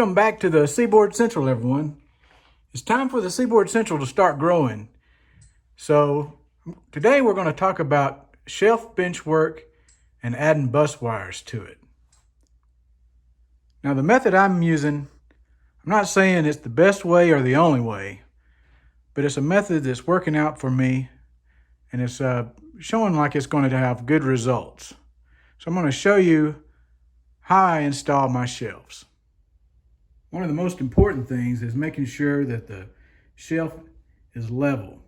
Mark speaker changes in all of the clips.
Speaker 1: Welcome back to the Seaboard Central, everyone. It's time for the Seaboard Central to start growing. So today we're going to talk about shelf bench work and adding bus wires to it. Now the method I'm using, I'm not saying it's the best way or the only way, but it's a method that's working out for me, and it's showing like it's going to have good results. So I'm going to show you how I install my shelves. One of the most important things is making sure that the shelf is level.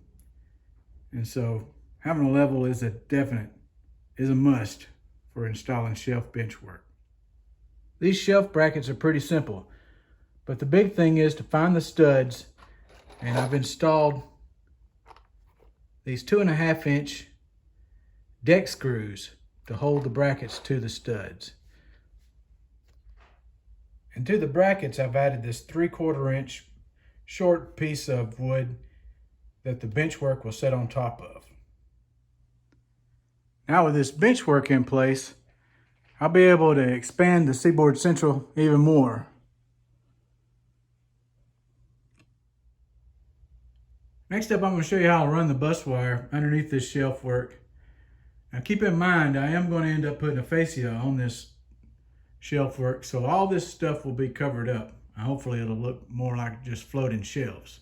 Speaker 1: And so having a level is a must for installing shelf bench work. These shelf brackets are pretty simple, but the big thing is to find the studs, and I've installed these 2.5-inch deck screws to hold the brackets to the studs. And to the brackets, I've added this 3/4-inch short piece of wood that the benchwork will sit on top of. Now with this benchwork in place, I'll be able to expand the Seaboard Central even more. Next up, I'm going to show you how to run the bus wire underneath this shelf work. Now keep in mind, I am going to end up putting a fascia on this shelf work, so all this stuff will be covered up. Hopefully it'll look more like just floating shelves.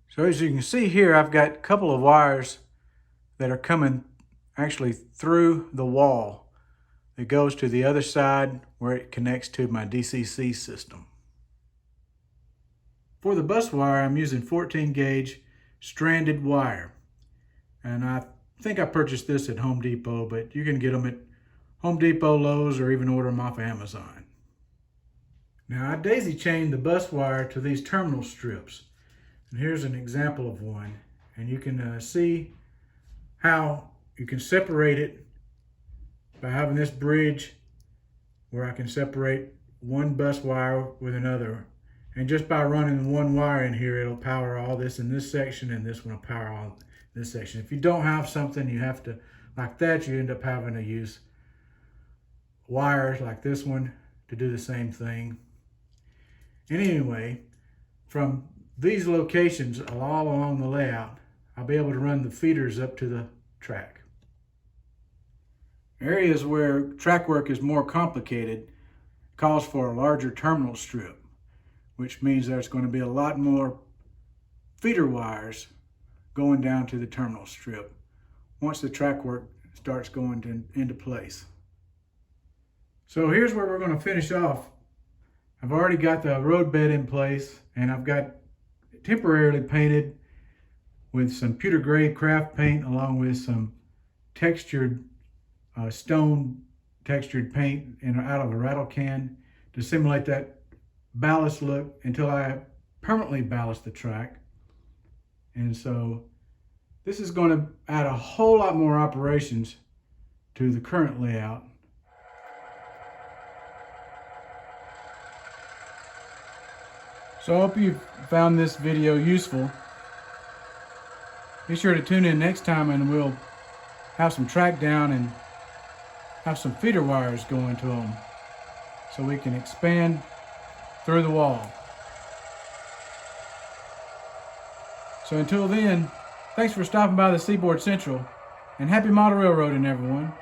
Speaker 1: So as you can see here, I've got a couple of wires that are coming actually through the wall that goes to the other side where it connects to my DCC system. For the bus wire, I'm using 14 gauge stranded wire, and I think I purchased this at Home Depot, but you can get them at Home Depot, Lowe's, or even order them off Amazon. Now I daisy chained the bus wire to these terminal strips. And here's an example of one. And you can see how you can separate it by having this bridge where I can separate one bus wire with another. And just by running one wire in here, it'll power all this in this section, and this one will power all this section. If you don't have something you have to, like that, you end up having to use wires like this one to do the same thing. And anyway, from these locations all along the layout, I'll be able to run the feeders up to the track. Areas where track work is more complicated calls for a larger terminal strip, which means there's going to be a lot more feeder wires going down to the terminal strip once the track work starts going into place. So here's where we're going to finish off. I've already got the road bed in place, and I've got temporarily painted with some pewter gray craft paint along with some textured stone textured paint out of a rattle can to simulate that ballast look until I permanently ballast the track. And so this is going to add a whole lot more operations to the current layout. So I hope you found this video useful. Be sure to tune in next time, and we'll have some track down and have some feeder wires going to them so we can expand through the wall. So until then, thanks for stopping by the Seaboard Central, and happy model railroading, everyone.